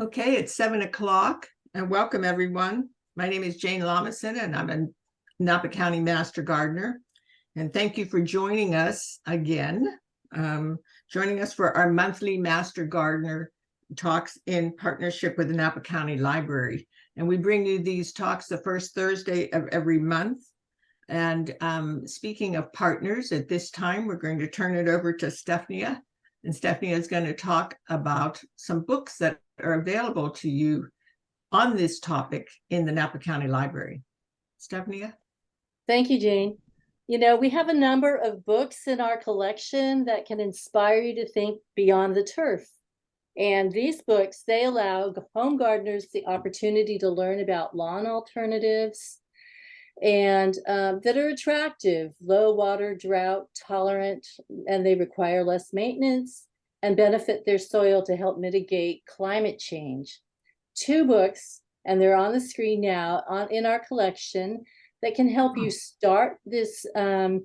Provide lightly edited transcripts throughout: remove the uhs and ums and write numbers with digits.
Okay, it's 7 o'clock and welcome everyone. My name is Jane Lawnlessness and I'm a Napa County Master Gardener. And thank you for joining us again. Joining us for our monthly Master Gardener talks in partnership with the Napa County Library. And we bring you these talks the first Thursday of every month. And speaking of partners, at this time, we're going to turn it over to Stephania. And Stephania is going to talk about some books that are available to you on this topic in the Napa County Library. Stephania? Thank you, Jane. You know, we have a number of books in our collection that can inspire you to think beyond the turf. And these books, they allow home gardeners the opportunity to learn about lawn alternatives and that are attractive, low water, drought tolerant, and they require less maintenance and benefit their soil to help mitigate climate change. 2 books, and they're on the screen now in our collection, that can help you start this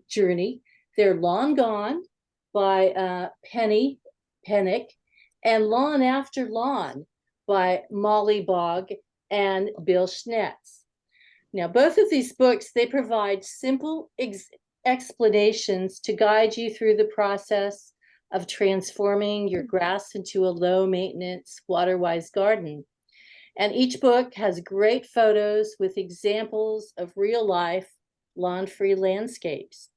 journey. They're Lawn Gone by Penny Pennick and Lawn After Lawn by Molly Bogg and Bill Schnetz. Now, both of these books, they provide simple explanations to guide you through the process of transforming your grass into a low-maintenance, water-wise garden. And each book has great photos with examples of real-life lawn-free landscapes.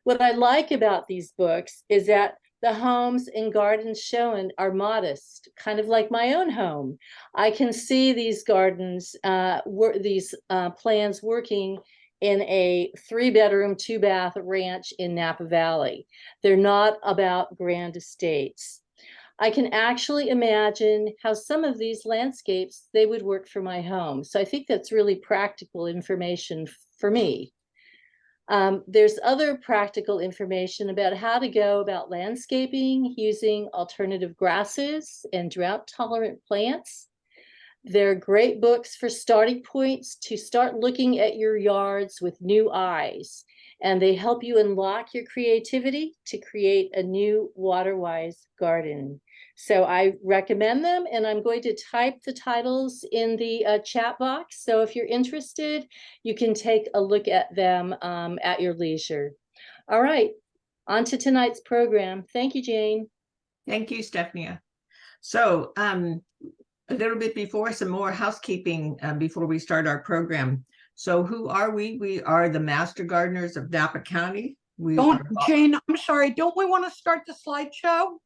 What I like about these books is that the homes and gardens shown are modest, kind of like my own home. I can see these gardens, plans working in a 3-bedroom, 2-bath ranch in Napa Valley. They're not about grand estates. I can actually imagine how some of these landscapes, they would work for my home. So I think that's really practical information for me. There's other practical information about how to go about landscaping using alternative grasses and drought-tolerant plants. They're great books for starting points to start looking at your yards with new eyes, and they help you unlock your creativity to create a new water-wise garden. So I recommend them, and I'm going to type the titles in the chat box. So if you're interested, you can take a look at them at your leisure. All right, on to tonight's program. Thank you, Jane. Thank you, Stephania. So a little bit before, some more housekeeping before we start our program. So who are we? We are the Master Gardeners of Napa County. Jane, I'm sorry, don't we want to start the slideshow?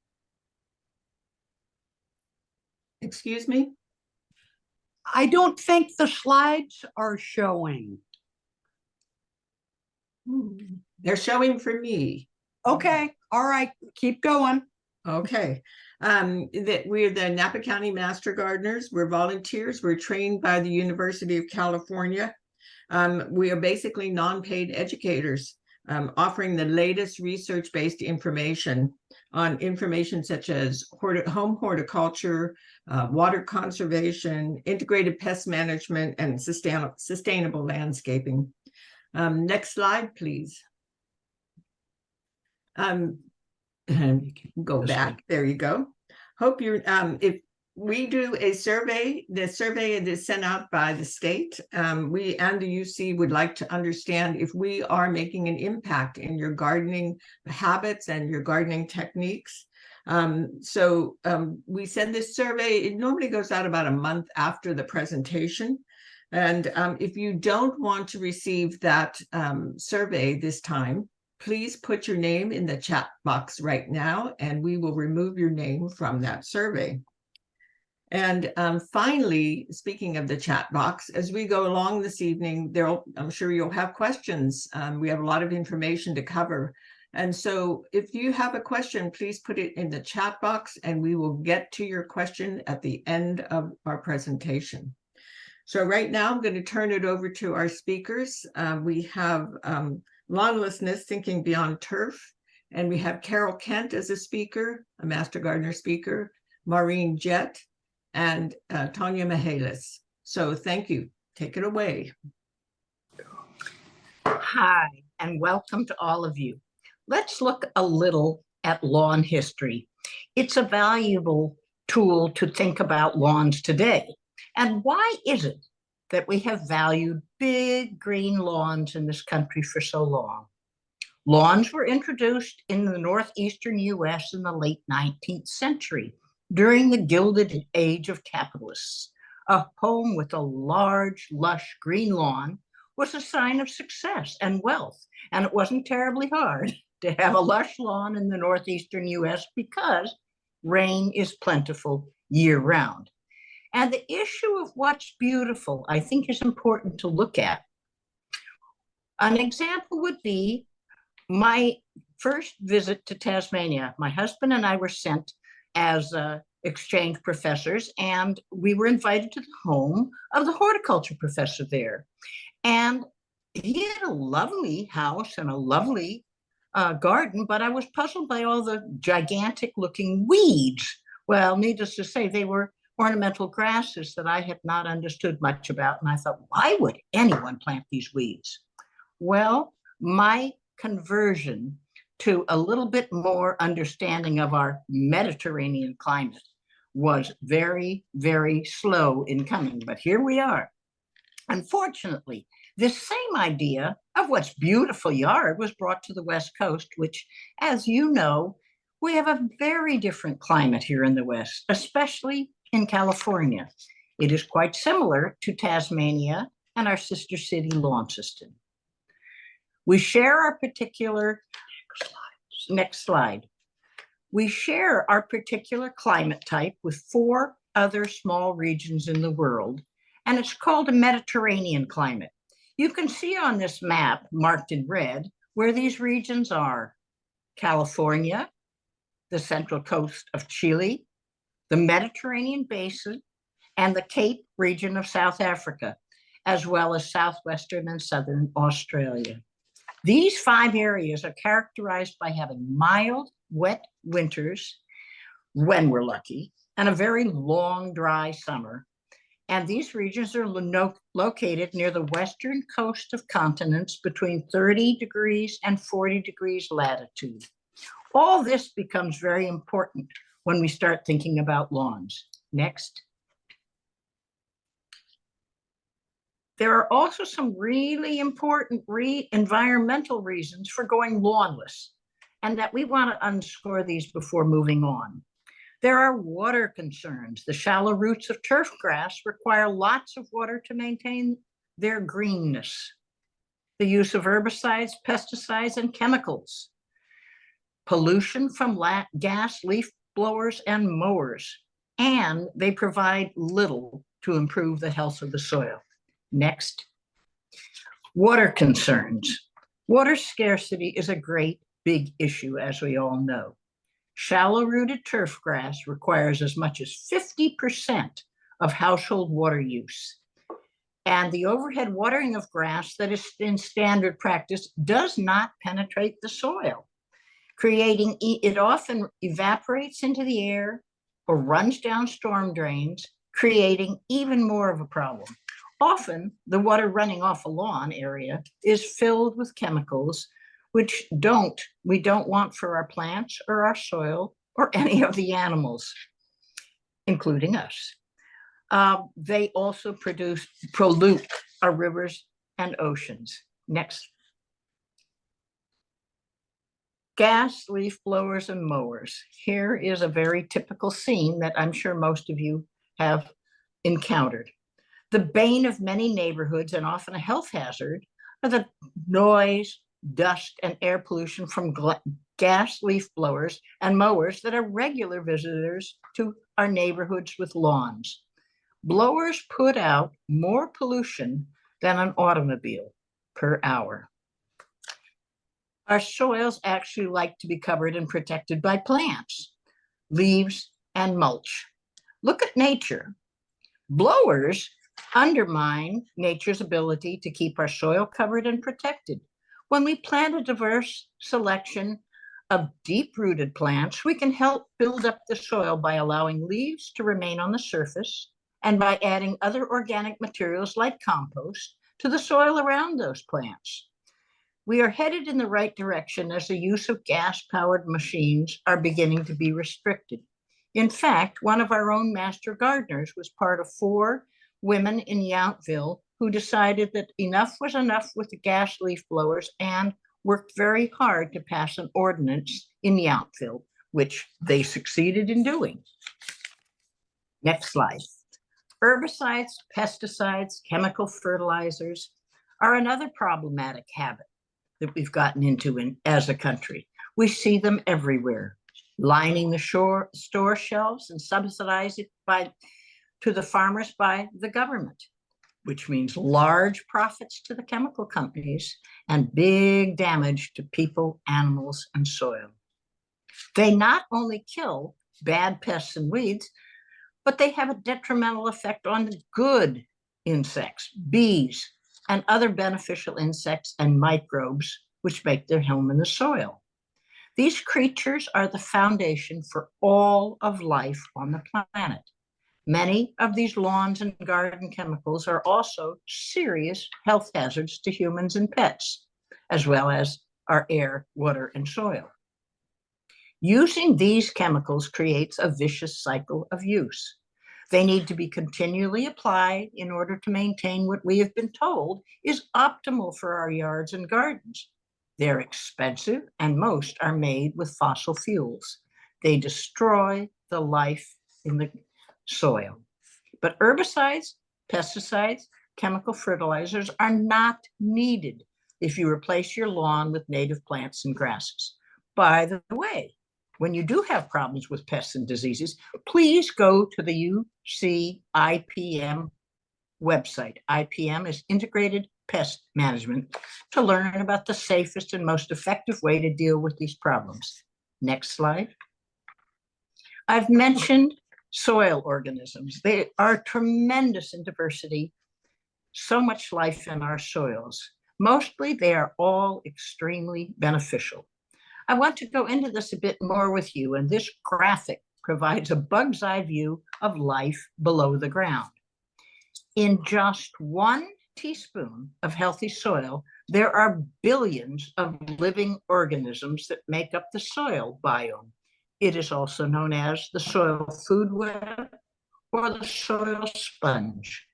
Excuse me? I don't think the slides are showing. They're showing for me. Okay, all right, keep going. Okay. That we're the Napa County Master Gardeners. We're volunteers. We're trained by the University of California. We are basically non-paid educators, offering the latest research-based information on information such as home horticulture, water conservation, integrated pest management, and sustainable landscaping. Next slide, please. Go back. There you go. Hope you're, if we do a survey, the survey is sent out by the state. We and the UC would like to understand if we are making an impact in your gardening habits and your gardening techniques. So we send this survey. It normally goes out about a month after the presentation. And if you don't want to receive that survey this time, please put your name in the chat box right now, and we will remove your name from that survey. And finally, speaking of the chat box, as we go along this evening, I'm sure you'll have questions. We have a lot of information to cover. And so if you have a question, please put it in the chat box, and we will get to your question at the end of our presentation. So right now, I'm going to turn it over to our speakers. We have Lawnlessness, Thinking Beyond Turf. And we have Carol Kent as a speaker, a Master Gardener speaker, Maureen Jett, and Tanya Mihalis. So thank you. Take it away. Hi, and welcome to all of you. Let's look a little at lawn history. It's a valuable tool to think about lawns today. And why is it that we have valued big green lawns in this country for so long? Lawns were introduced in the northeastern US in the late 19th century during the Gilded Age of capitalists. A home with a large, lush green lawn was a sign of success and wealth, and it wasn't terribly hard to have a lush lawn in the northeastern US because rain is plentiful year-round. And the issue of what's beautiful, I think, is important to look at. An example would be my first visit to Tasmania. My husband and I were sent as exchange professors, and we were invited to the home of the horticulture professor there. And he had a lovely house and a lovely garden, but I was puzzled by all the gigantic looking weeds. Well, needless to say, they were ornamental grasses that I had not understood much about. And I thought, why would anyone plant these weeds? Well, my conversion to a little bit more understanding of our Mediterranean climate was very, very slow in coming, but here we are. Unfortunately, this same idea of what's beautiful yard was brought to the West Coast, which, as you know, we have a very different climate here in the West, especially in California. It is quite similar to Tasmania and our sister city, Launceston. We share our particular, next slide. We share our particular climate type with 4 other small regions in the world, and it's called a Mediterranean climate. You can see on this map, marked in red, where these regions are: California, the central coast of Chile, the Mediterranean basin, and the Cape region of South Africa, as well as southwestern and southern Australia. These 5 areas are characterized by having mild, wet winters, when we're lucky, and a very long, dry summer. And these regions are located near the western coast of continents between 30 degrees and 40 degrees latitude. All this becomes very important when we start thinking about lawns. Next. There are also some really important environmental reasons for going lawnless, and that we want to underscore these before moving on. There are water concerns. The shallow roots of turf grass require lots of water to maintain their greenness. The use of herbicides, pesticides, and chemicals. Pollution from gas, leaf blowers, and mowers. And they provide little to improve the health of the soil. Next. Water concerns. Water scarcity is a great big issue, as we all know. Shallow-rooted turf grass requires as much as 50% of household water use. And the overhead watering of grass that is in standard practice does not penetrate the soil, creating, it often evaporates into the air or runs down storm drains, creating even more of a problem. Often, the water running off a lawn area is filled with chemicals which we don't want for our plants or our soil or any of the animals, including us. They also pollute our rivers and oceans. Next. Gas, leaf blowers, and mowers. Here is a very typical scene that I'm sure most of you have encountered. The bane of many neighborhoods, and often a health hazard, are the noise, dust, and air pollution from gas, leaf blowers, and mowers that are regular visitors to our neighborhoods with lawns. Blowers put out more pollution than an automobile per hour. Our soils actually like to be covered and protected by plants, leaves, and mulch. Look at nature. Blowers undermine nature's ability to keep our soil covered and protected. When we plant a diverse selection of deep-rooted plants, we can help build up the soil by allowing leaves to remain on the surface and by adding other organic materials like compost to the soil around those plants. We are headed in the right direction as the use of gas-powered machines are beginning to be restricted. In fact, one of our own master gardeners was part of 4 women in Yountville who decided that enough was enough with the gas leaf blowers and worked very hard to pass an ordinance in Yountville, which they succeeded in doing. Next slide. Herbicides, pesticides, chemical fertilizers are another problematic habit that we've gotten into as a country. We see them everywhere, lining the store shelves and subsidized to the farmers by the government, which means large profits to the chemical companies and big damage to people, animals, and soil. They not only kill bad pests and weeds, but they have a detrimental effect on the good insects, bees, and other beneficial insects and microbes which make their home in the soil. These creatures are the foundation for all of life on the planet. Many of these lawns and garden chemicals are also serious health hazards to humans and pets, as well as our air, water, and soil. Using these chemicals creates a vicious cycle of use. They need to be continually applied in order to maintain what we have been told is optimal for our yards and gardens. They're expensive, and most are made with fossil fuels. They destroy the life in the soil. But herbicides, pesticides, chemical fertilizers are not needed if you replace your lawn with native plants and grasses. By the way, when you do have problems with pests and diseases, please go to the UC IPM website. IPM is Integrated Pest Management, to learn about the safest and most effective way to deal with these problems. Next slide. I've mentioned soil organisms. They are tremendous in diversity, so much life in our soils. Mostly they are all extremely beneficial. I want to go into this a bit more with you, and this graphic provides a bug's eye view of life below the ground. In just 1 teaspoon of healthy soil, there are billions of living organisms that make up the soil biome. It is also known as the soil food web or the soil sponge.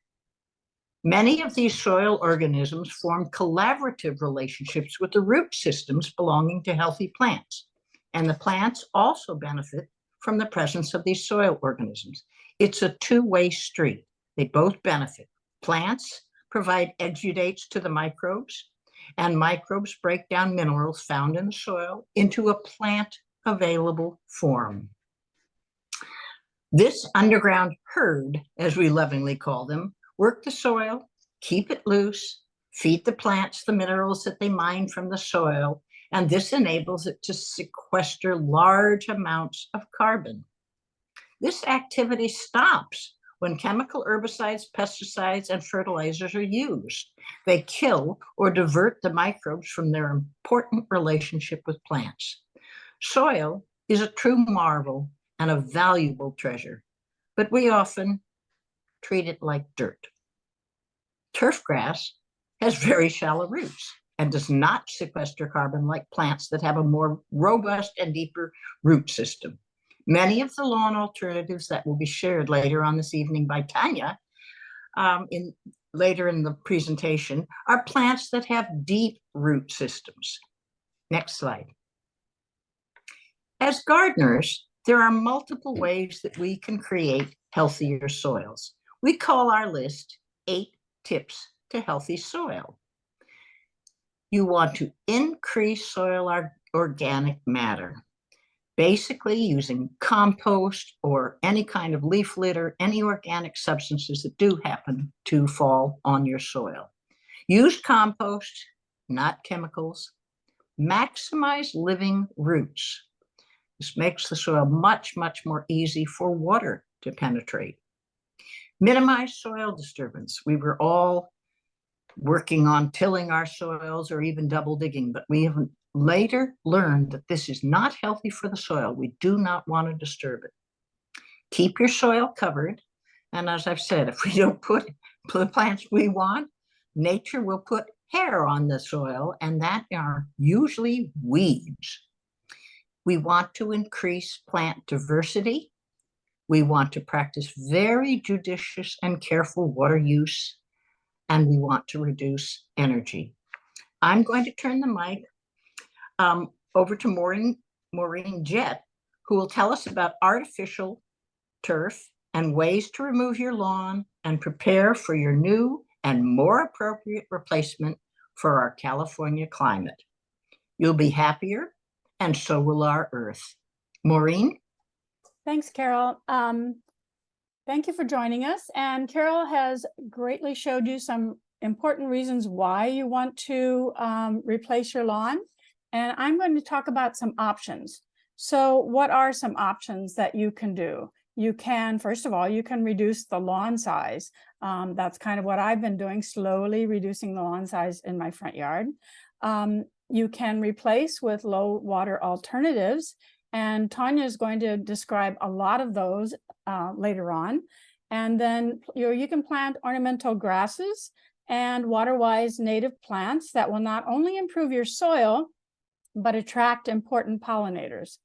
Many of these soil organisms form collaborative relationships with the root systems belonging to healthy plants. And the plants also benefit from the presence of these soil organisms. It's a two-way street. They both benefit. Plants provide exudates to the microbes, and microbes break down minerals found in the soil into a plant-available form. This underground herd, as we lovingly call them, work the soil, keep it loose, feed the plants the minerals that they mine from the soil, and this enables it to sequester large amounts of carbon. This activity stops when chemical herbicides, pesticides, and fertilizers are used. They kill or divert the microbes from their important relationship with plants. Soil is a true marvel and a valuable treasure, but we often treat it like dirt. Turf grass has very shallow roots and does not sequester carbon like plants that have a more robust and deeper root system. Many of the lawn alternatives that will be shared later on this evening by Tanya, later in the presentation, are plants that have deep root systems. Next slide. As gardeners, there are multiple ways that we can create healthier soils. We call our list 8 tips to healthy soil. You want to increase soil organic matter, basically using compost or any kind of leaf litter, any organic substances that do happen to fall on your soil. Use compost, not chemicals. Maximize living roots. This makes the soil much, much more easy for water to penetrate. Minimize soil disturbance. We were all working on tilling our soils or even double digging, but we have later learned that this is not healthy for the soil. We do not want to disturb it. Keep your soil covered. And as I've said, if we don't put the plants we want, nature will put hair on the soil, and that are usually weeds. We want to increase plant diversity We want to practice very judicious and careful water use, and we want to reduce energy. I'm going to turn the mic over to Maureen Jett, who will tell us about artificial turf and ways to remove your lawn and prepare for your new and more appropriate replacement for our California climate. You'll be happier, and so will our earth. Maureen? Thanks, Carol. Thank you for joining us. And Carol has greatly showed you some important reasons why you want to replace your lawn. And I'm going to talk about some options. So what are some options that you can do? You can, first of all, you can reduce the lawn size. That's kind of what I've been doing, slowly reducing the lawn size in my front yard. You can replace with low water alternatives. And Tanya is going to describe a lot of those later on. And then you can plant ornamental grasses and water-wise native plants that will not only improve your soil, but attract important pollinators.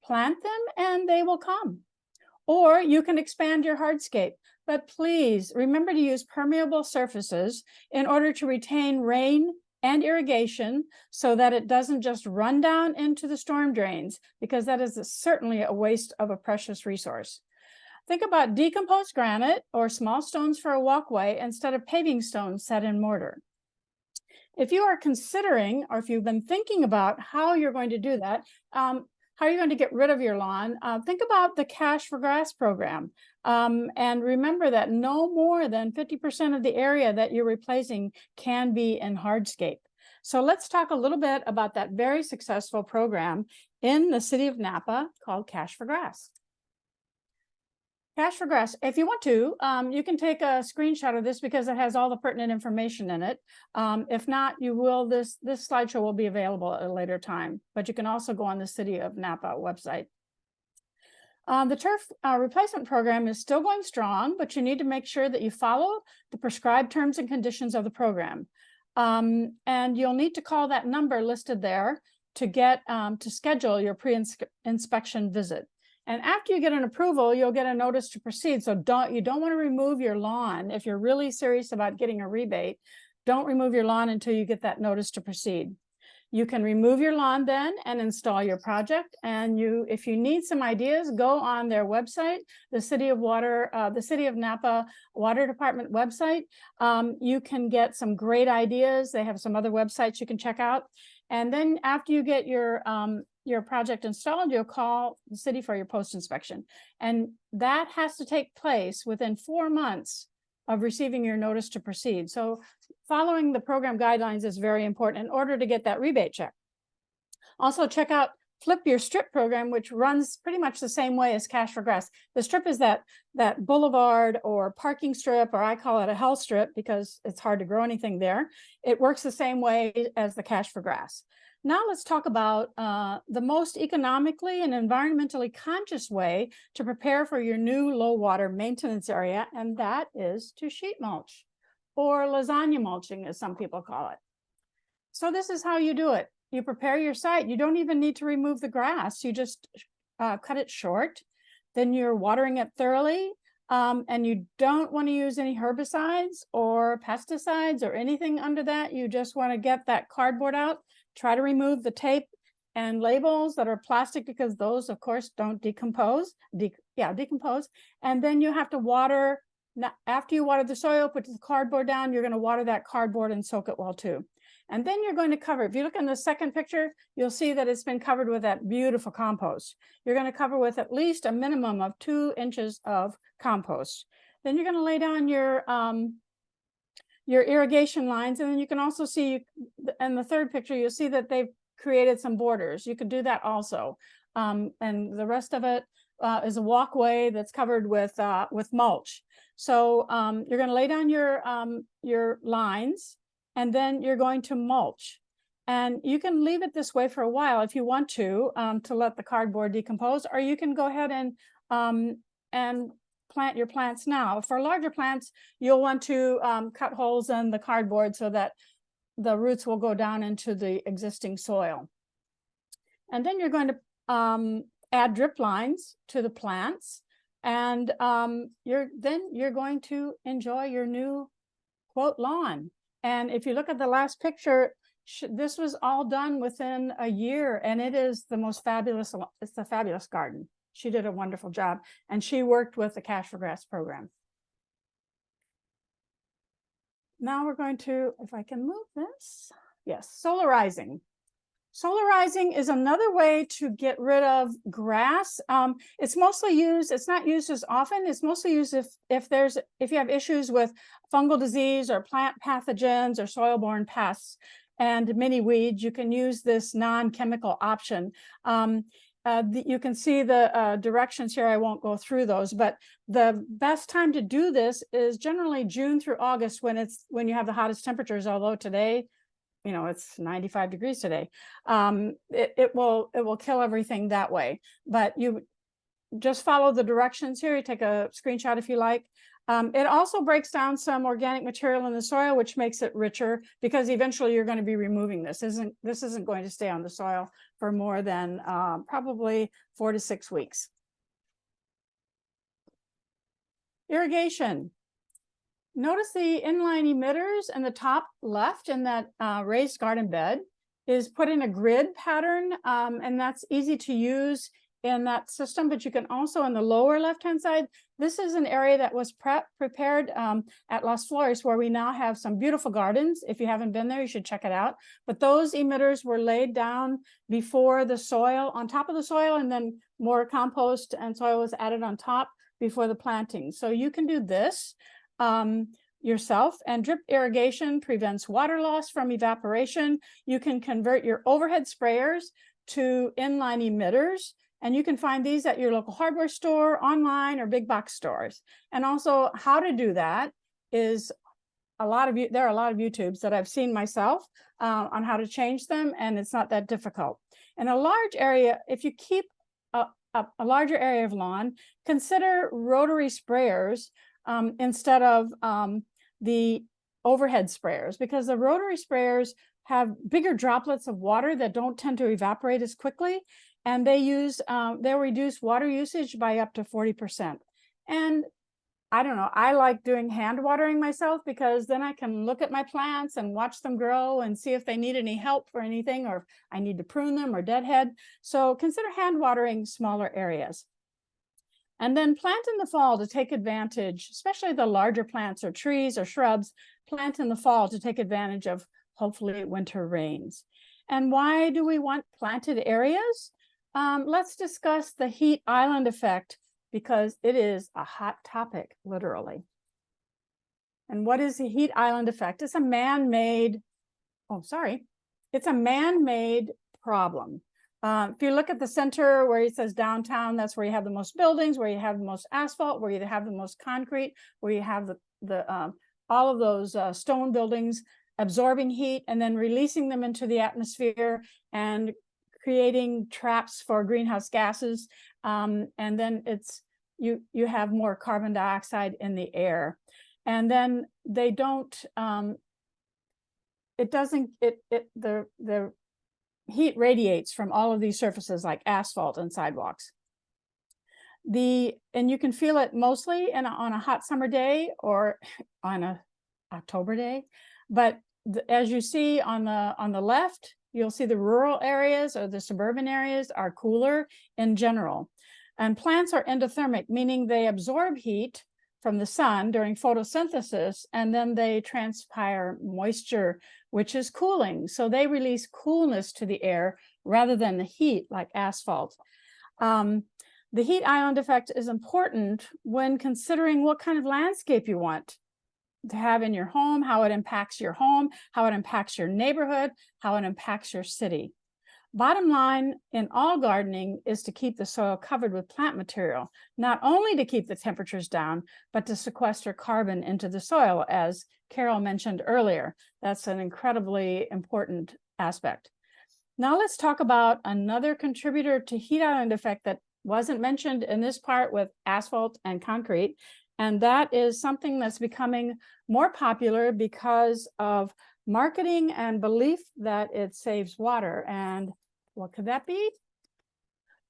Plant them and they will come. Or you can expand your hardscape, but please remember to use permeable surfaces in order to retain rain and irrigation so that it doesn't just run down into the storm drains, because that is certainly a waste of a precious resource. Think about decomposed granite or small stones for a walkway instead of paving stones set in mortar. If you are considering, or if you've been thinking about how you're going to do that, how are you going to get rid of your lawn? Think about the Cash for Grass program. And remember that no more than 50% of the area that you're replacing can be in hardscape. So let's talk a little bit about that very successful program in the city of Napa called Cash for Grass. Cash for Grass, if you want to, you can take a screenshot of this because it has all the pertinent information in it. If not, you will, this slideshow will be available at a later time, but you can also go on the City of Napa website. The turf replacement program is still going strong, but you need to make sure that you follow the prescribed terms and conditions of the program. And you'll need to call that number listed there to get to schedule your pre-inspection visit. And after you get an approval, you'll get a notice to proceed. So you don't want to remove your lawn. If you're really serious about getting a rebate, don't remove your lawn until you get that notice to proceed. You can remove your lawn then and install your project. And if you need some ideas, go on their website, the City of Napa Water Department website. You can get some great ideas. They have some other websites you can check out. And then after you get your project installed, you'll call the city for your post-inspection. And that has to take place within 4 months of receiving your notice to proceed. So following the program guidelines is very important in order to get that rebate check. Also check out Flip Your Strip program, which runs pretty much the same way as Cash for Grass. The strip is that boulevard or parking strip, or I call it a hell strip because it's hard to grow anything there. It works the same way as the Cash for Grass. Now let's talk about the most economically and environmentally conscious way to prepare for your new low water maintenance area, and that is to sheet mulch, or lasagna mulching as some people call it. So this is how you do it. You prepare your site. You don't even need to remove the grass. You just cut it short. Then you're watering it thoroughly. And you don't want to use any herbicides or pesticides or anything under that. You just want to get that cardboard out. Try to remove the tape and labels that are plastic because those, of course, don't decompose. Decompose. And then you have to water. Now, after you water the soil, put the cardboard down, you're going to water that cardboard and soak it well too. And then you're going to cover, if you look in the second picture, you'll see that it's been covered with that beautiful compost. You're going to cover with at least a minimum of 2 inches of compost. Then you're going to lay down your irrigation lines. And then you can also see in the third picture, you'll see that they've created some borders. You could do that also. And the rest of it is a walkway that's covered with mulch. So you're going to lay down your lines, and then you're going to mulch. And you can leave it this way for a while if you want to let the cardboard decompose, or you can go ahead and plant your plants now. For larger plants, you'll want to cut holes in the cardboard so that the roots will go down into the existing soil. And then you're going to add drip lines to the plants. And you're going to enjoy your new quote lawn. And if you look at the last picture, this was all done within a year, and it is the most fabulous. It's a fabulous garden. She did a wonderful job, and she worked with the Cash for Grass program. Now we're going to, if I can move this, yes, solarizing. Solarizing is another way to get rid of grass. It's mostly used, it's not used as often. It's mostly used if you have issues with fungal disease or plant pathogens or soil-borne pests and mini weeds. You can use this non-chemical option. You can see the directions here. I won't go through those, but the best time to do this is generally June through August when you have the hottest temperatures, although today, you know, it's 95 degrees today. It will kill everything that way, but you just follow the directions here. You take a screenshot if you like. It also breaks down some organic material in the soil, which makes it richer, because eventually you're going to be removing this. This isn't going to stay on the soil for more than probably 4 to 6 weeks. Irrigation. Notice the inline emitters in the top left in that raised garden bed is put in a grid pattern, and that's easy to use in that system. But you can also, in the lower left-hand side, this is an area that was prepared at Las Flores, where we now have some beautiful gardens. If you haven't been there, you should check it out. But those emitters were laid down before the soil, on top of the soil, and then more compost and soil was added on top before the planting. So you can do this yourself, and drip irrigation prevents water loss from evaporation. You can convert your overhead sprayers to inline emitters, and you can find these at your local hardware store, online, or big box stores. And also, how to do that is there are a lot of YouTubes that I've seen myself on how to change them, and it's not that difficult. In a large area, if you keep a larger area of lawn, consider rotary sprayers instead of the overhead sprayers, because the rotary sprayers have bigger droplets of water that don't tend to evaporate as quickly, and they'll reduce water usage by up to 40%. And I don't know, I like doing hand watering myself, because then I can look at my plants and watch them grow and see if they need any help for anything, or if I need to prune them or deadhead. So consider hand watering smaller areas. And then plant in the fall to take advantage, especially the larger plants or trees or shrubs, plant in the fall to take advantage of hopefully winter rains. And why do we want planted areas? Let's discuss the heat island effect, because it is a hot topic, literally. And what is the heat island effect? It's a man-made, it's a man-made problem. If you look at the center where it says downtown, that's where you have the most buildings, where you have the most asphalt, where you have the most concrete, where you have all of those stone buildings absorbing heat and then releasing them into the atmosphere and creating traps for greenhouse gases. And then you have more carbon dioxide in the air. And then they don't, the heat radiates from all of these surfaces like asphalt and sidewalks. And you can feel it mostly on a hot summer day or on a October day. But as you see on the left, you'll see the rural areas or the suburban areas are cooler in general. And plants are endothermic, meaning they absorb heat from the sun during photosynthesis, and then they transpire moisture, which is cooling. So they release coolness to the air rather than the heat like asphalt. The heat island effect is important when considering what kind of landscape you want to have in your home, how it impacts your home, how it impacts your neighborhood, how it impacts your city. Bottom line in all gardening is to keep the soil covered with plant material, not only to keep the temperatures down, but to sequester carbon into the soil, as Carol mentioned earlier. That's an incredibly important aspect. Now let's talk about another contributor to heat island effect that wasn't mentioned in this part with asphalt and concrete. And that is something that's becoming more popular because of marketing and belief that it saves water. And what could that be?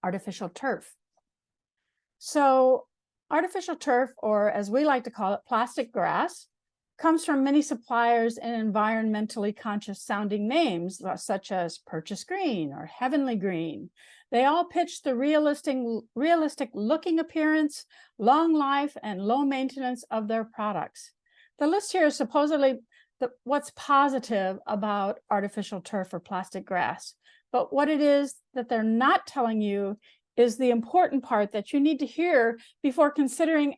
Artificial turf. So Artificial turf, or as we like to call it, plastic grass, comes from many suppliers and environmentally conscious sounding names, such as Purchase Green or Heavenly Green. They all pitch the realistic looking appearance, long life, and low maintenance of their products. The list here is supposedly what's positive about artificial turf or plastic grass. But what it is that they're not telling you is the important part that you need to hear before considering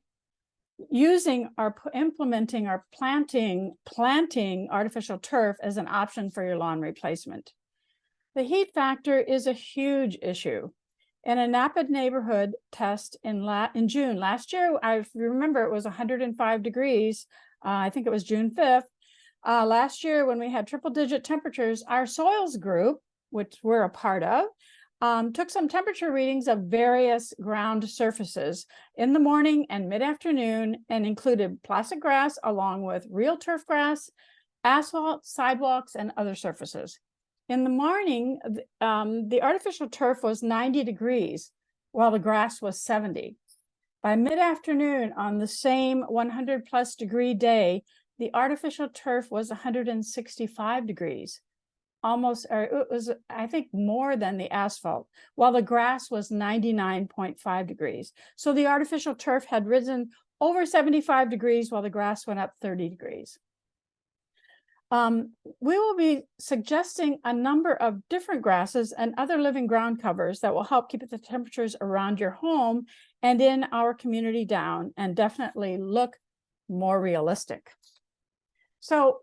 using or implementing or planting artificial turf as an option for your lawn replacement. The heat factor is a huge issue. In a Napa neighborhood test in June last year, I remember it was 105 degrees. I think it was June 5th. Last year, when we had triple-digit temperatures, our soils group, which we're a part of, took some temperature readings of various ground surfaces in the morning and mid-afternoon, and included plastic grass along with real turf grass, asphalt, sidewalks, and other surfaces. In the morning, the artificial turf was 90 degrees, while the grass was 70. By mid-afternoon on the same 100+ degree day, the artificial turf was 165 degrees. Almost, or it was, I think, more than the asphalt, while the grass was 99.5 degrees. So the artificial turf had risen over 75 degrees while the grass went up 30 degrees. We will be suggesting a number of different grasses and other living ground covers that will help keep the temperatures around your home and in our community down, and definitely look more realistic. So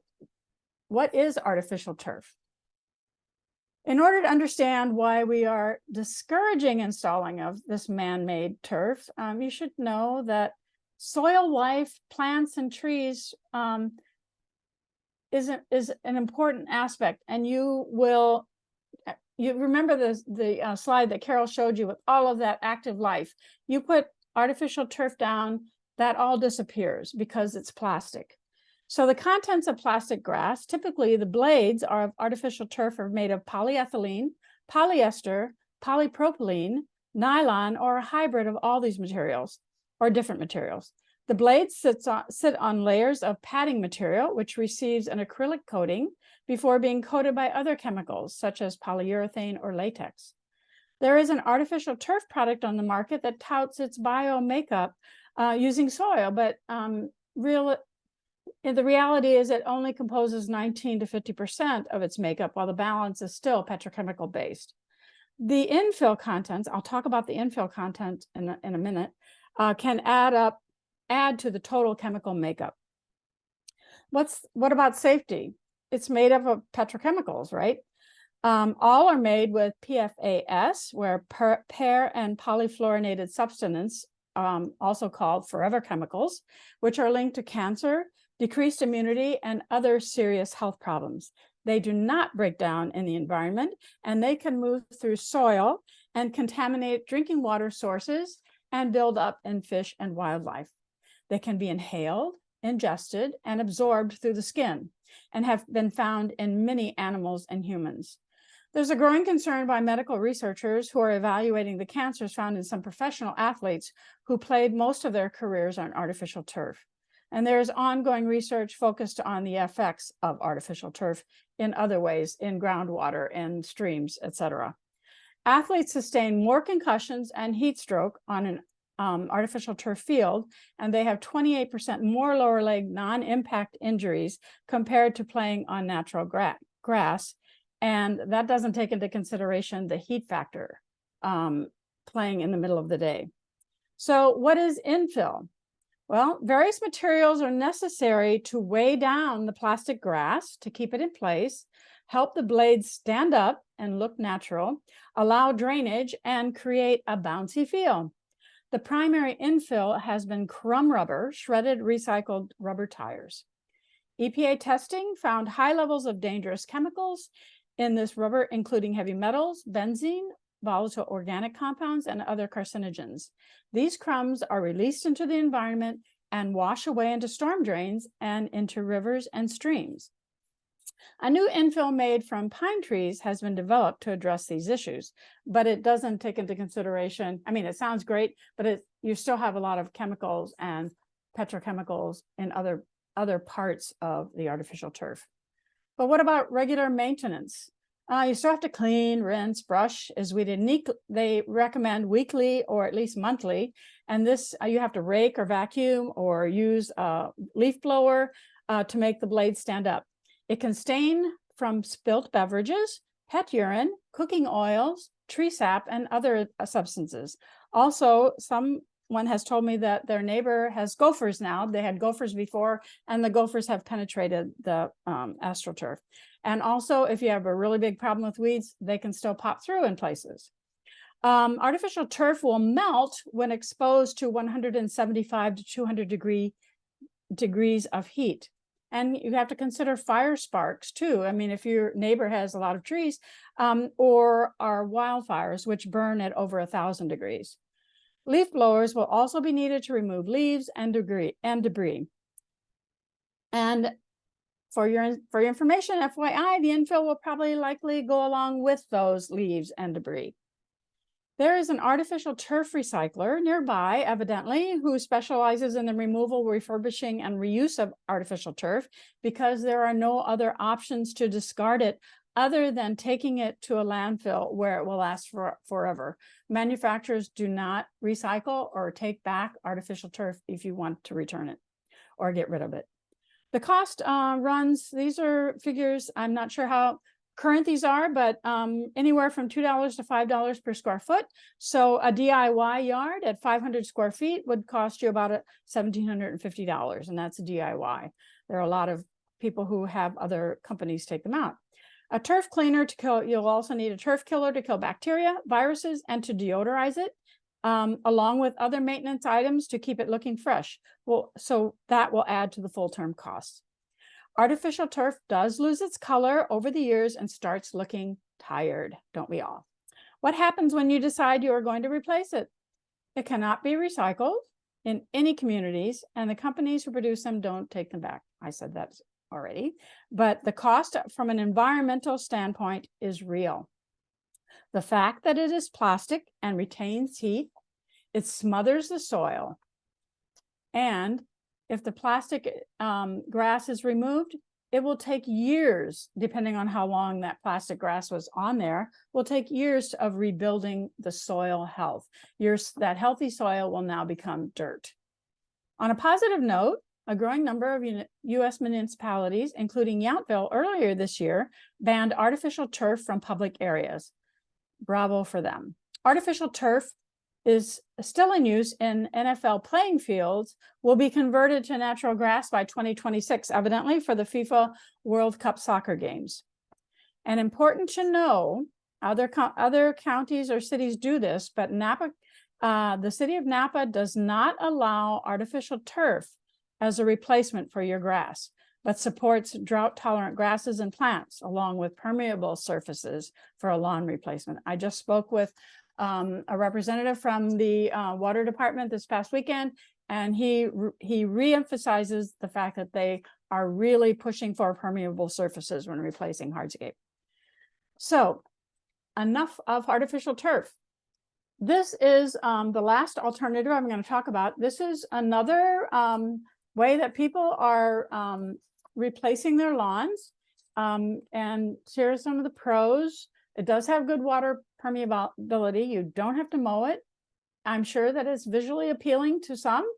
what is artificial turf? In order to understand why we are discouraging installing of this man-made turf, you should know that soil life, plants and trees is an important aspect. And you remember the slide that Carol showed you with all of that active life. You put artificial turf down, that all disappears because it's plastic. So the contents of plastic grass, typically the blades of artificial turf are made of polyethylene, polyester, polypropylene, nylon, or a hybrid of all these materials or different materials. The blades sit on layers of padding material, which receives an acrylic coating before being coated by other chemicals, such as polyurethane or latex. There is an artificial turf product on the market that touts its bio makeup using soil, but the reality is it only composes 19 to 50% of its makeup, while the balance is still petrochemical based. The infill contents, I'll talk about the infill content in a minute, can add to the total chemical makeup. What about safety? It's made up of petrochemicals, right? All are made with PFAS, where pair and polyfluorinated substance, also called forever chemicals, which are linked to cancer, decreased immunity, and other serious health problems. They do not break down in the environment, and they can move through soil and contaminate drinking water sources and build up in fish and wildlife. They can be inhaled, ingested, and absorbed through the skin, and have been found in many animals and humans. There's a growing concern by medical researchers who are evaluating the cancers found in some professional athletes who played most of their careers on artificial turf. And there's ongoing research focused on the effects of artificial turf in other ways, in groundwater and streams, etc. Athletes sustain more concussions and heat stroke on an artificial turf field, and they have 28% more lower leg non-impact injuries compared to playing on natural grass. And that doesn't take into consideration the heat factor playing in the middle of the day. So what is infill? Well, various materials are necessary to weigh down the plastic grass to keep it in place, help the blades stand up and look natural, allow drainage, and create a bouncy feel. The primary infill has been crumb rubber, shredded recycled rubber tires. EPA testing found high levels of dangerous chemicals in this rubber, including heavy metals, benzene, volatile organic compounds, and other carcinogens. These crumbs are released into the environment and wash away into storm drains and into rivers and streams. A new infill made from pine trees has been developed to address these issues, but it doesn't take into consideration, I mean, it sounds great, but you still have a lot of chemicals and petrochemicals in other parts of the artificial turf. But what about regular maintenance? You still have to clean, rinse, brush, as we did. They recommend weekly or at least monthly. And this, you have to rake or vacuum or use a leaf blower to make the blades stand up. It can stain from spilt beverages, pet urine, cooking oils, tree sap, and other substances. Also, someone has told me that their neighbor has gophers now. They had gophers before, and the gophers have penetrated the astroturf. And also, if you have a really big problem with weeds, they can still pop through in places. Artificial turf will melt when exposed to 175 to 200 degrees of heat. And you have to consider fire sparks too. I mean, if your neighbor has a lot of trees or are wildfires, which burn at over 1,000 degrees. Leaf blowers will also be needed to remove leaves and debris. And for your information, FYI, the infill will probably likely go along with those leaves and debris. There is an artificial turf recycler nearby, evidently, who specializes in the removal, refurbishing, and reuse of artificial turf because there are no other options to discard it other than taking it to a landfill where it will last forever. Manufacturers do not recycle or take back artificial turf if you want to return it or get rid of it. The cost runs, these are figures, I'm not sure how current these are, but anywhere from $2 to $5 per square foot. So a DIY yard at 500 square feet would cost you about $1,750, and that's a DIY. There are a lot of people who have other companies take them out. A turf cleaner to kill, you'll also need a turf killer to kill bacteria, viruses, and to deodorize it, along with other maintenance items to keep it looking fresh. Well, so that will add to the full-term costs. Artificial turf does lose its color over the years and starts looking tired, don't we all? What happens when you decide you are going to replace it? It cannot be recycled in any communities, and the companies who produce them don't take them back. I said that already, but the cost from an environmental standpoint is real. The fact that it is plastic and retains heat, it smothers the soil, and if the plastic grass is removed, it will take years, depending on how long that plastic grass was on there, will take years of rebuilding the soil health. That healthy soil will now become dirt. On a positive note, a growing number of U.S. municipalities, including Yountville earlier this year, banned artificial turf from public areas. Bravo for them. Artificial turf is still in use in NFL playing fields, will be converted to natural grass by 2026, evidently for the FIFA World Cup soccer games. And important to know, other counties or cities do this, but Napa, the city of Napa does not allow artificial turf as a replacement for your grass, but supports drought-tolerant grasses and plants along with permeable surfaces for a lawn replacement. I just spoke with a representative from the water department this past weekend, and he reemphasizes the fact that they are really pushing for permeable surfaces when replacing hardscape. So enough of artificial turf. This is the last alternative I'm going to talk about. This is another way that people are replacing their lawns. And here are some of the pros. It does have good water permeability. You don't have to mow it. I'm sure that it's visually appealing to some.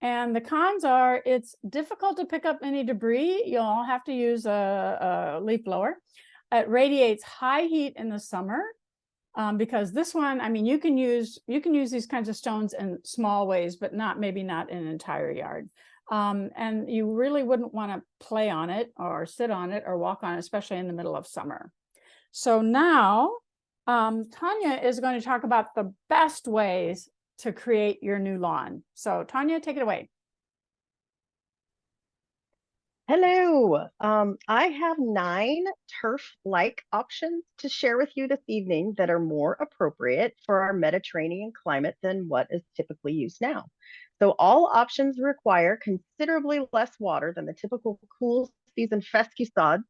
And the cons are it's difficult to pick up any debris. You'll have to use a leaf blower. It radiates high heat in the summer because this one, I mean, you can use these kinds of stones in small ways, but maybe not in an entire yard. And you really wouldn't want to play on it or sit on it or walk on it, especially in the middle of summer. So now Tanya is going to talk about the best ways to create your new lawn. So Tanya, take it away. Hello. I have 9 turf-like options to share with you this evening that are more appropriate for our Mediterranean climate than what is typically used now. So all options require considerably less water than the typical cool season fescue sods,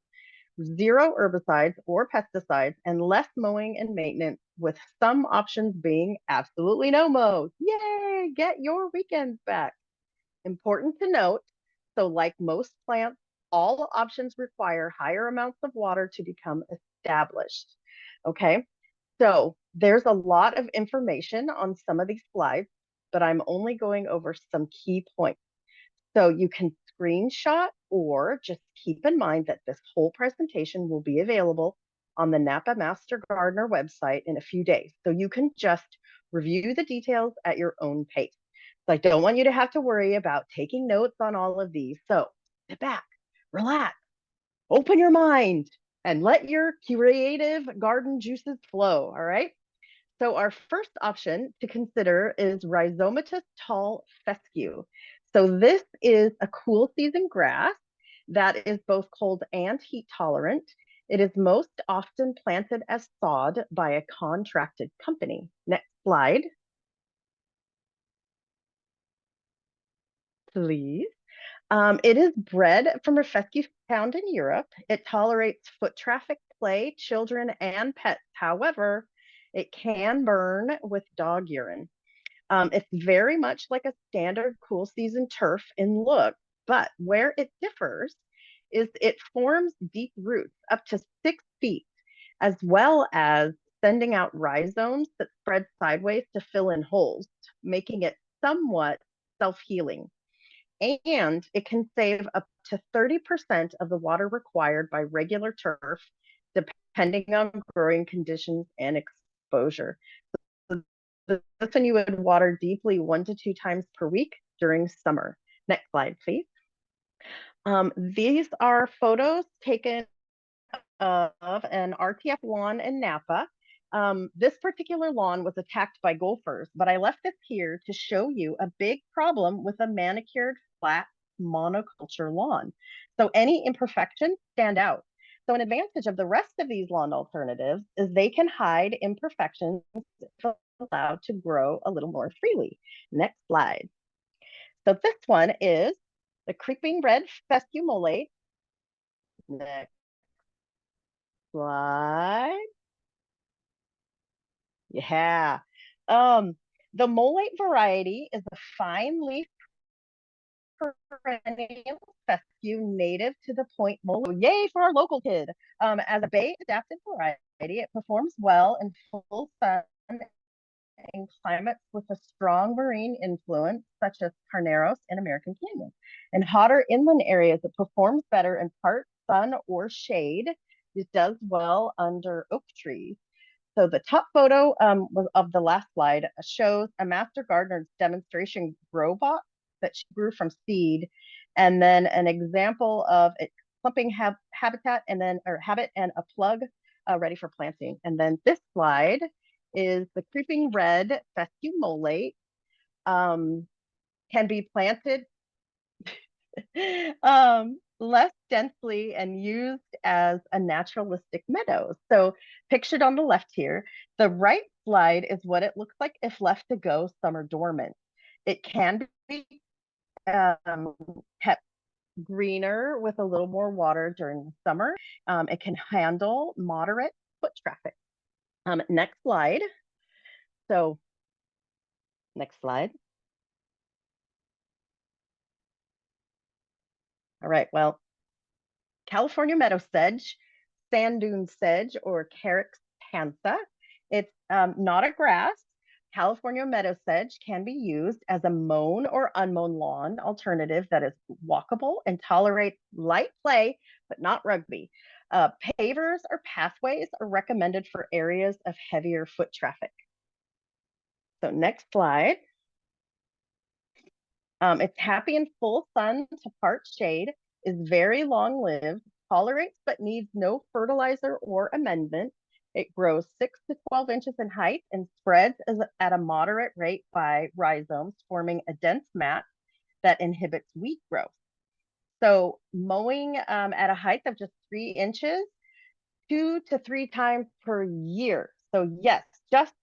zero herbicides or pesticides, and less mowing and maintenance, with some options being absolutely no mow. Yay, get your weekends back. Important to note, so like most plants, all options require higher amounts of water to become established. Okay, so there's a lot of information on some of these slides, but I'm only going over some key points. So you can screenshot or just keep in mind that this whole presentation will be available on the Napa Master Gardener website in a few days. So you can just review the details at your own pace. So I don't want you to have to worry about taking notes on all of these. So sit back, relax, open your mind, and let your creative garden juices flow, all right? So our first option to consider is Rhizomatous tall fescue. So this is a cool season grass that is both cold and heat tolerant. It is most often planted as sod by a contracted company. Next slide, please. It is bred from a fescue found in Europe. It tolerates foot traffic, play, children, and pets. However, it can burn with dog urine. It's very much like a standard cool season turf in look, but where it differs is it forms deep roots up to 6 feet, as well as sending out rhizomes that spread sideways to fill in holes, making it somewhat self-healing. And it can save up to 30% of the water required by regular turf, depending on growing conditions and exposure. So this one you would water deeply 1 to 2 times per week during summer. Next slide, please. These are photos taken of an RTF lawn in Napa. This particular lawn was attacked by gophers, but I left this here to show you a big problem with a manicured flat monoculture lawn. So any imperfections stand out. So an advantage of the rest of these lawn alternatives is they can hide imperfections if allowed to grow a little more freely. Next slide. So this one is the creeping red fescue molate. Next slide. Yeah. The molate variety is a fine leaf perennial fescue native to the Point Molo. Yay for our local kid. As a bay adapted variety, it performs well in full sun in climates with a strong marine influence, such as Carneros and American Canyon. In hotter inland areas, it performs better in part sun or shade. It does well under oak trees. So the top photo of the last slide shows a master gardener's demonstration grow box that she grew from seed, and then an example of it clumping habitat and then habit and a plug ready for planting. And then this slide is the creeping red fescue molate, can be planted less densely and used as a naturalistic meadow. So pictured on the left here, the right slide is what it looks like if left to go summer dormant. It can be kept greener with a little more water during the summer. It can handle moderate foot traffic. Next slide. So next slide. All right, well, California meadow sedge, sand dune sedge, or Carex pantha. It's not a grass. California meadow sedge can be used as a mown or unmown lawn alternative that is walkable and tolerates light play, but not rugby. Pavers or pathways are recommended for areas of heavier foot traffic. So next slide. It's happy in full sun to part shade, is very long-lived, tolerates but needs no fertilizer or amendment. It grows 6 to 12 inches in height and spreads at a moderate rate by rhizomes, forming a dense mat that inhibits weed growth. So mowing at a height of just 3 inches, 2 to 3 times per year. So yes, just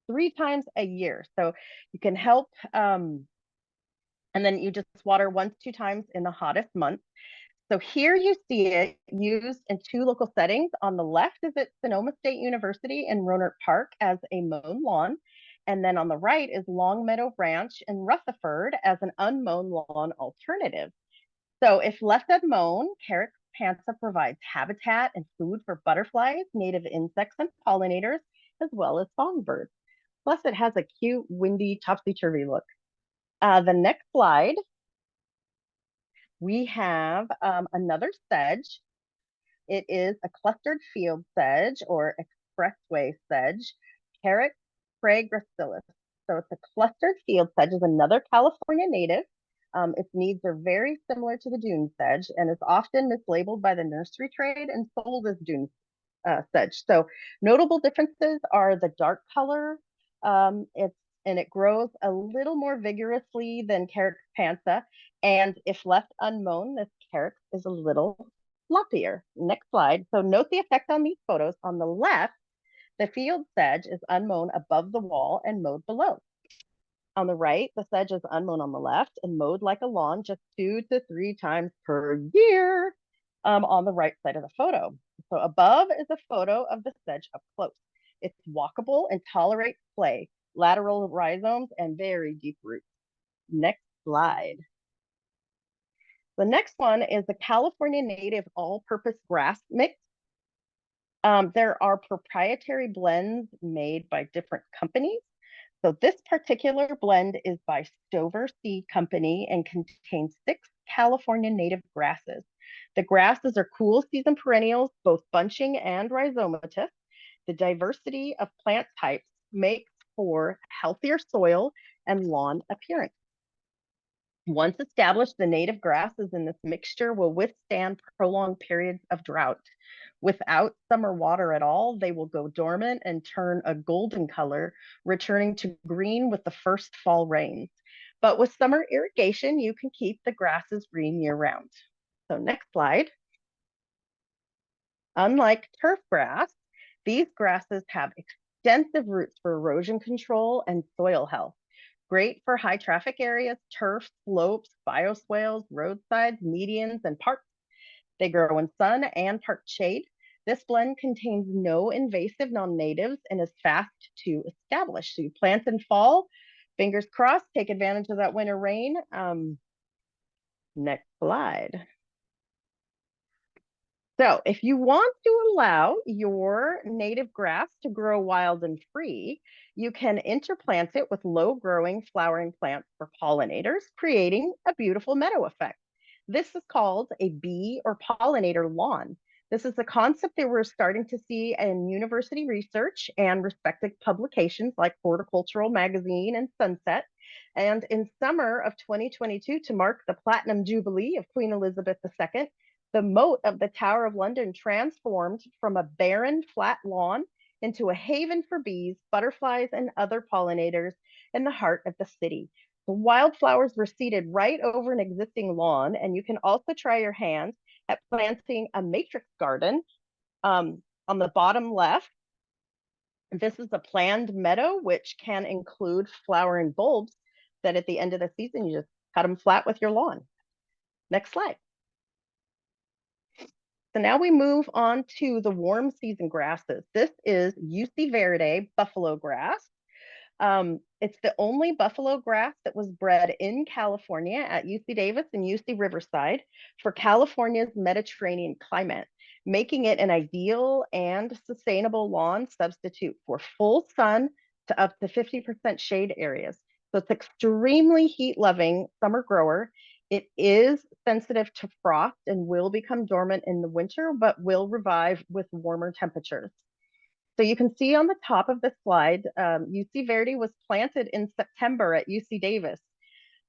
3 times a year. So you can help and then you just water 1 to 2 times in the hottest months. So here you see it used in two local settings. On the left is at Sonoma State University in Rohnert Park as a mown lawn. And then on the right is Longmeadow Ranch in Rutherford as an unmown lawn alternative. So if left unmown, Carex pantsa provides habitat and food for butterflies, native insects, and pollinators, as well as songbirds. Plus it has a cute, windy, topsy-turvy look. The next slide, we have another sedge. It is a clustered field sedge or expressway sedge, Carex praegracilis. So it's a clustered field sedge, is another California native. Its needs are very similar to the dune sedge and is often mislabeled by the nursery trade and sold as dune sedge. So notable differences are the dark color. It grows a little more vigorously than Carex pantsa. And if left unmown, this Carex is a little floppier. Next slide. So note the effect on these photos. On the left, the field sedge is unmown above the wall and mowed below. On the right, the sedge is unmown on the left and mowed like a lawn just 2 to 3 times per year on the right side of the photo. So above is a photo of the sedge up close. It's walkable and tolerates clay, lateral rhizomes, and very deep roots. Next slide. The next one is the California native all-purpose grass mix. There are proprietary blends made by different companies. So this particular blend is by Stover Seed Company and contains 6 California native grasses. The grasses are cool season perennials, both bunching and rhizomatous. The diversity of plant types makes for healthier soil and lawn appearance. Once established, the native grasses in this mixture will withstand prolonged periods of drought. Without summer water at all, they will go dormant and turn a golden color, returning to green with the first fall rains. But with summer irrigation, you can keep the grasses green year round. So next slide. Unlike turf grass, these grasses have extensive roots for erosion control and soil health. Great for high traffic areas, turf, slopes, bioswales, roadsides, medians, and parks. They grow in sun and park shade. This blend contains no invasive non-natives and is fast to establish. So you plant in fall, fingers crossed, take advantage of that winter rain. Next slide. So if you want to allow your native grass to grow wild and free, you can interplant it with low-growing flowering plants for pollinators, creating a beautiful meadow effect. This is called a bee or pollinator lawn. This is a concept that we're starting to see in university research and respected publications like Horticultural Magazine and Sunset. And in summer of 2022, to mark the Platinum Jubilee of Queen Elizabeth II, the moat of the Tower of London transformed from a barren, flat lawn into a haven for bees, butterflies, and other pollinators in the heart of the city. The wildflowers were seeded right over an existing lawn, and you can also try your hand at planting a matrix garden on the bottom left. This is a planned meadow, which can include flowering bulbs that at the end of the season, you just cut them flat with your lawn. Next slide. So now we move on to the warm season grasses. This is UC Verde buffalo grass. It's the only buffalo grass that was bred in California at UC Davis and UC Riverside for California's Mediterranean climate, making it an ideal and sustainable lawn substitute for full sun to up to 50% shade areas. So it's extremely heat-loving summer grower. It is sensitive to frost and will become dormant in the winter, but will revive with warmer temperatures. So you can see on the top of the slide, UC Verde was planted in September at UC Davis.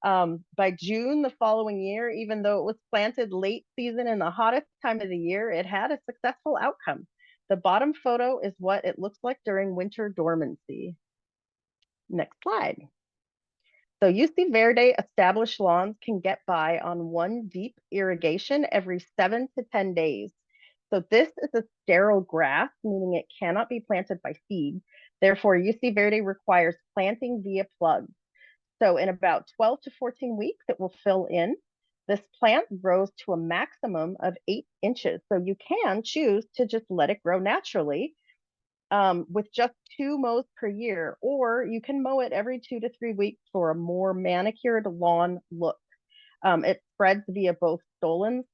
By June the following year, even though it was planted late season in the hottest time of the year, it had a successful outcome. The bottom photo is what it looks like during winter dormancy. Next slide. So UC Verde established lawns can get by on one deep irrigation every 7 to 10 days. So this is a sterile grass, meaning it cannot be planted by seed. Therefore, UC Verde requires planting via plugs. So in about 12 to 14 weeks, it will fill in. This plant grows to a maximum of 8 inches. So you can choose to just let it grow naturally with just 2 mows per year, or you can mow it every 2 to 3 weeks for a more manicured lawn look. It spreads via both stolons,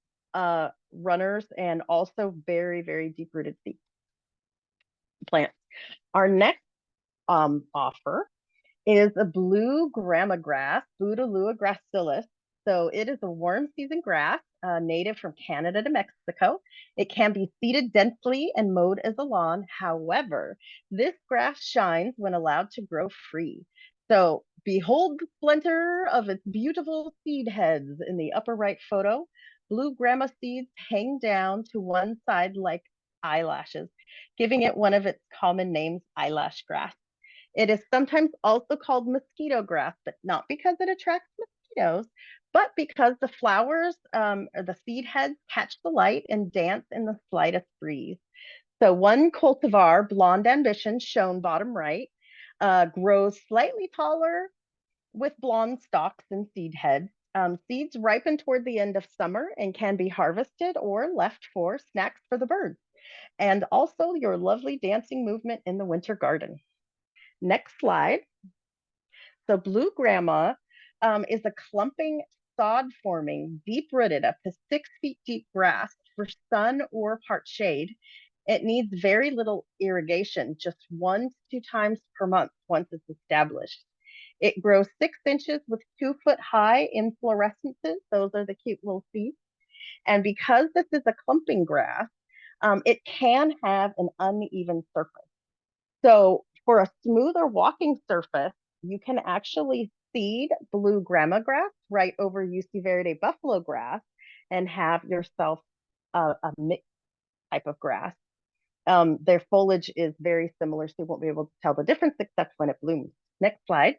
runners, and also very, very deep-rooted seed plants. Our next offer is a blue grama grass, Bouteloua gracilis. So it is a warm season grass, native from Canada to Mexico. It can be seeded densely and mowed as a lawn. However, this grass shines when allowed to grow free. So behold the splendor of its beautiful seed heads in the upper right photo. Blue grama seeds hang down to one side like eyelashes, giving it one of its common names, eyelash grass. It is sometimes also called mosquito grass, but not because it attracts mosquitoes, but because the flowers or the seed heads catch the light and dance in the slightest breeze. So one cultivar, Blonde Ambition, shown bottom right, grows slightly taller with blonde stalks and seed heads. Seeds ripen toward the end of summer and can be harvested or left for snacks for the birds, and also your lovely dancing movement in the winter garden. Next slide. So blue grama is a clumping, sod-forming, deep-rooted, up to 6 feet deep grass for sun or part shade. It needs very little irrigation, just 1 to 2 times per month once it's established. It grows 6 inches with 2-foot high inflorescences. Those are the cute little seeds. And because this is a clumping grass, it can have an uneven surface. So for a smoother walking surface, you can actually seed blue grama grass right over UC Verde buffalo grass and have yourself a mixed type of grass. Their foliage is very similar, so you won't be able to tell the difference except when it blooms. Next slide.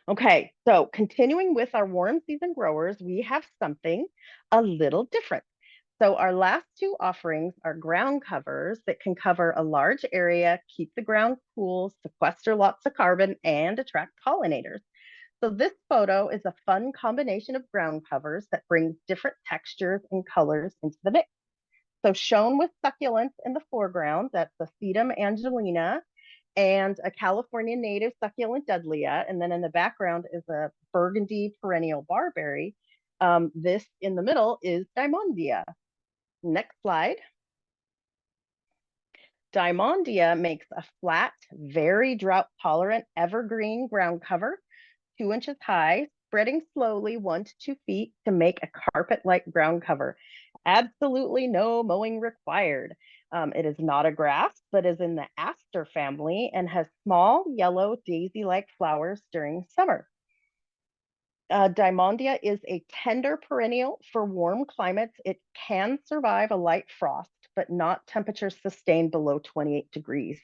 Okay, so continuing with our warm season growers, we have something a little different. So our last 2 offerings are ground covers that can cover a large area, keep the ground cool, sequester lots of carbon, and attract pollinators. So this photo is a fun combination of ground covers that brings different textures and colors into the mix. So shown with succulents in the foreground, that's the Sedum angelina and a California native succulent Dudleya. And then in the background is a burgundy perennial barberry. This in the middle is Diamondia. Next slide. Diamondia makes a flat, very drought tolerant evergreen ground cover, 2 inches high, spreading slowly 1 to 2 feet to make a carpet-like ground cover. Absolutely no mowing required. It is not a grass, but is in the aster family and has small yellow daisy-like flowers during summer. Diamondia is a tender perennial for warm climates. It can survive a light frost, but not temperatures sustained below 28 degrees.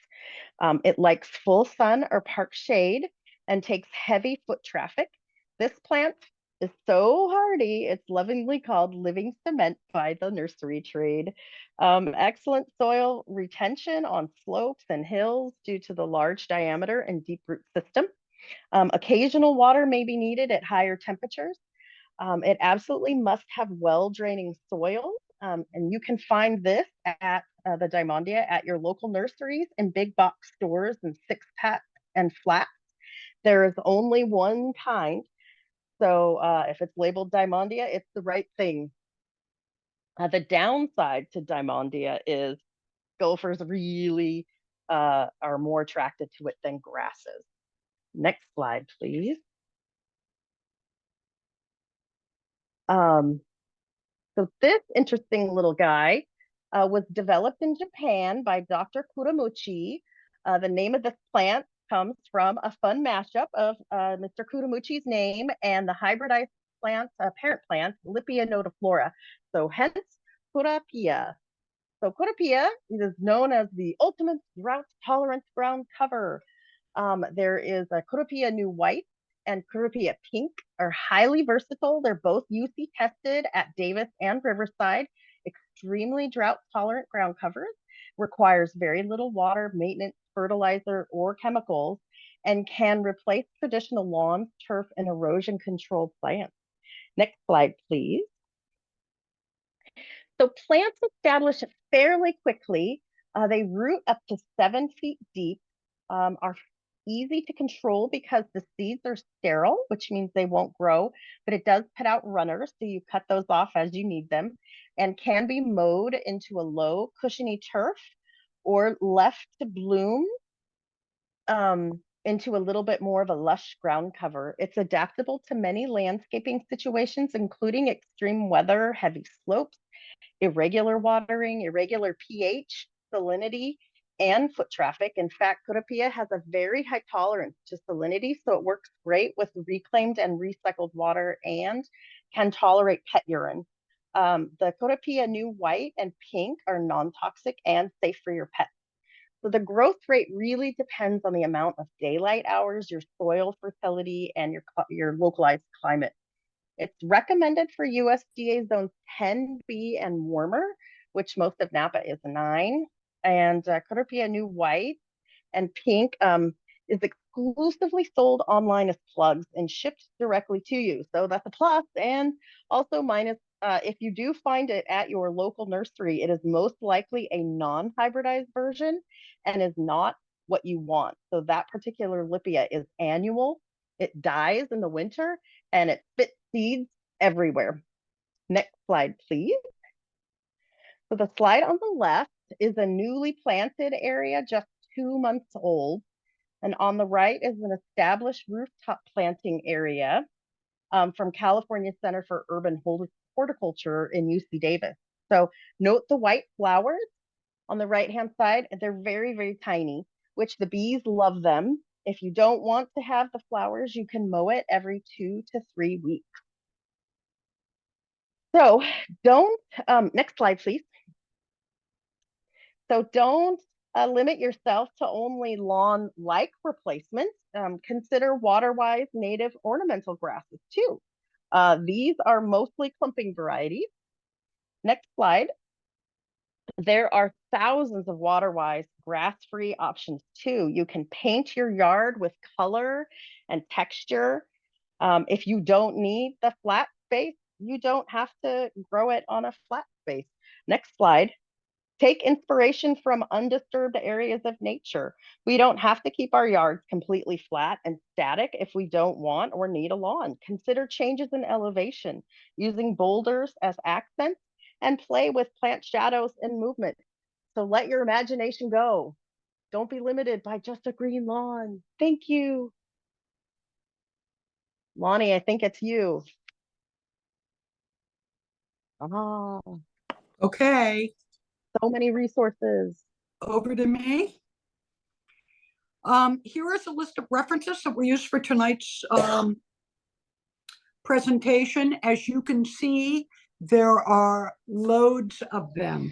It likes full sun or park shade and takes heavy foot traffic. This plant is so hardy, it's lovingly called living cement by the nursery trade. Excellent soil retention on slopes and hills due to the large diameter and deep root system. Occasional water may be needed at higher temperatures. It absolutely must have well-draining soil. And you can find this at the Diamondia at your local nurseries and big box stores and 6-pack and flats. There is only one kind. So if it's labeled Diamondia, it's the right thing. The downside to Diamondia is gophers really are more attracted to it than grasses. Next slide, please. So this interesting little guy was developed in Japan by Dr. Kuramuchi. The name of this plant comes from a fun mashup of Mr. Kuramuchi's name and the hybridized plant, parent plant, Lippia nodiflora. So hence Kurapia. So Kurapia is known as the ultimate drought-tolerant ground cover. There is a Kurapia New White and Kurapia Pink are highly versatile. They're both UC tested at Davis and Riverside. Extremely drought-tolerant ground covers. Requires very little water, maintenance, fertilizer, or chemicals, and can replace traditional lawns, turf, and erosion control plants. Next slide, please. So plants establish fairly quickly. They root up to 7 feet deep, are easy to control because the seeds are sterile, which means they won't grow, but it does put out runners, so you cut those off as you need them, and can be mowed into a low, cushiony turf or left to bloom into a little bit more of a lush ground cover. It's adaptable to many landscaping situations, including extreme weather, heavy slopes, irregular watering, irregular pH, salinity, and foot traffic. In fact, Cotopia has a very high tolerance to salinity, so it works great with reclaimed and recycled water and can tolerate pet urine. The Cotopia New White and Pink are non-toxic and safe for your pet. So the growth rate really depends on the amount of daylight hours, your soil fertility, and your localized climate. It's recommended for USDA zones 10B and warmer, which most of Napa is 9. And Cotopia New White and Pink is exclusively sold online as plugs and shipped directly to you. So that's a plus. And also minus, if you do find it at your local nursery, it is most likely a non-hybridized version and is not what you want. So that particular Lippia is annual. It dies in the winter and it spits seeds everywhere. Next slide, please. So the slide on the left is a newly planted area, just 2 months old. And on the right is an established rooftop planting area from California Center for Urban Horticulture in UC Davis. So note the white flowers on the right-hand side. They're very, very tiny, which the bees love them. If you don't want to have the flowers, you can mow it every 2 to 3 weeks. So don't, next slide, please. So don't limit yourself to only lawn-like replacements. Consider water-wise native ornamental grasses too. These are mostly clumping varieties. Next slide. There are thousands of water-wise grass-free options too. You can paint your yard with color and texture. If you don't need the flat space, you don't have to grow it on a flat space. Next slide. Take inspiration from undisturbed areas of nature. We don't have to keep our yards completely flat and static if we don't want or need a lawn. Consider changes in elevation, using boulders as accents, and play with plant shadows and movement. So let your imagination go. Don't be limited by just a green lawn. Thank you. Lonnie, I think it's you. Oh, Okay, so many resources. over to me. Here is a list of references that were used for tonight's presentation. As you can see, there are loads of them.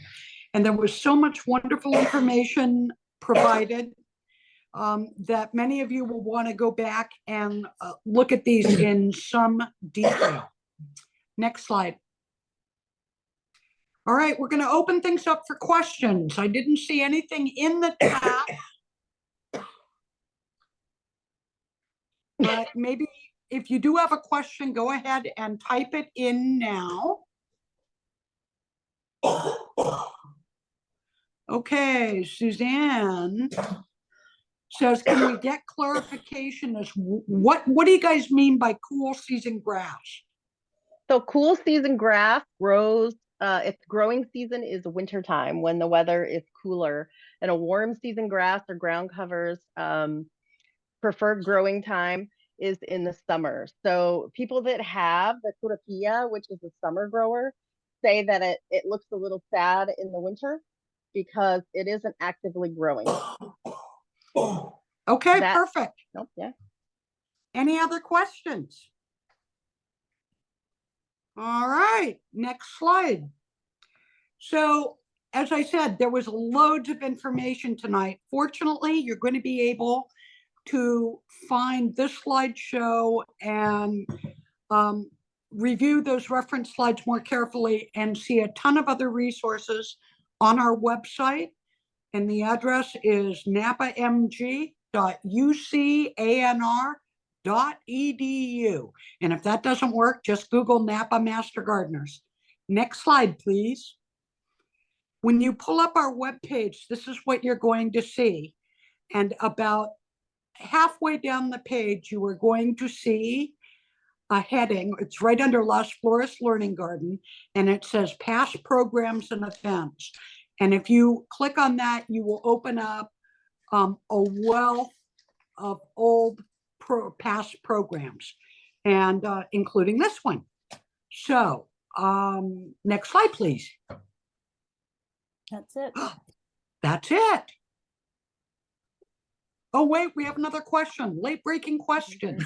And there was so much wonderful information provided that many of you will want to go back and look at these in some detail. Next slide. All right, we're going to open things up for questions. I didn't see anything in the chat. Maybe if you do have a question, go ahead and type it in now. Okay, Suzanne says, can we get clarification as what do you guys mean by cool season grass? So cool season grass grows, its growing season is wintertime when the weather is cooler, and a warm season grass or ground covers preferred growing time is in the summer. So people that have the Cotopia, which is a summer grower, say that it looks a little sad in the winter because it isn't actively growing. Okay, perfect. Nope, yeah. Any other questions? All right, next slide. So, as I said, there was loads of information tonight. Fortunately, you're going to be able to find this slideshow and review those reference slides more carefully and see a ton of other resources on our website. And the address is napamg.ucanr.edu. And if that doesn't work, just Google Napa Master Gardeners. Next slide, please. When you pull up our webpage, this is what you're going to see. And about halfway down the page, you are going to see a heading. It's right under Las Flores Learning Garden, and it says past programs and events. And if you click on that, you will open up a wealth of old past programs, and including this one. So next slide, please. That's it. That's it. Oh, wait, we have another question, late breaking question.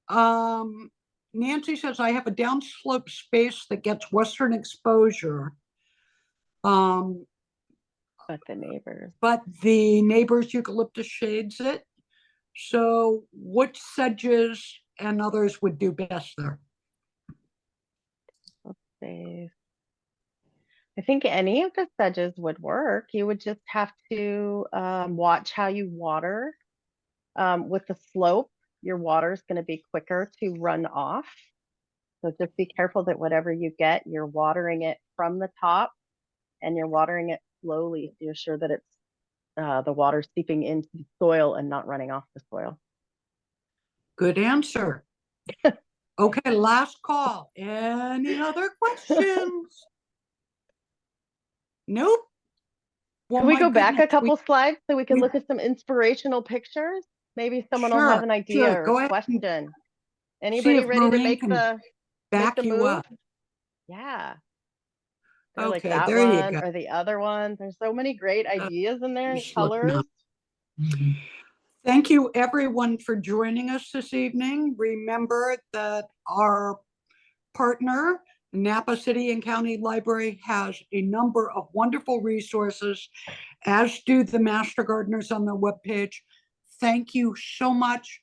Nancy says, I have a downslope space that gets western exposure. But the neighbors eucalyptus shades it. So which sedges and others would do best there? let's see. I think any of the sedges would work. You would just have to watch how you water. With the slope, your water is going to be quicker to run off. So just be careful that whatever you get, you're watering it from the top and you're watering it slowly. So you're sure that it's the water seeping into the soil and not running off the soil. Good answer. Okay, last call. Any other questions? Nope. Well, Can we my go back a goodness, couple slides so we can we- look at some inspirational pictures? Maybe someone will have an idea sure. Go or ahead. question. See Anybody if ready to Maureen make can the back the you move? up. Yeah. Or like Okay, that there you one go. or the other one. There's so many great ideas in there, just looking colors. up. Thank you, everyone, for joining us this evening. Remember that our partner, Napa City and County Library, has a number of wonderful resources, as do the Master Gardeners on their webpage. Thank you so much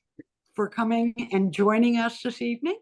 for coming and joining us this evening.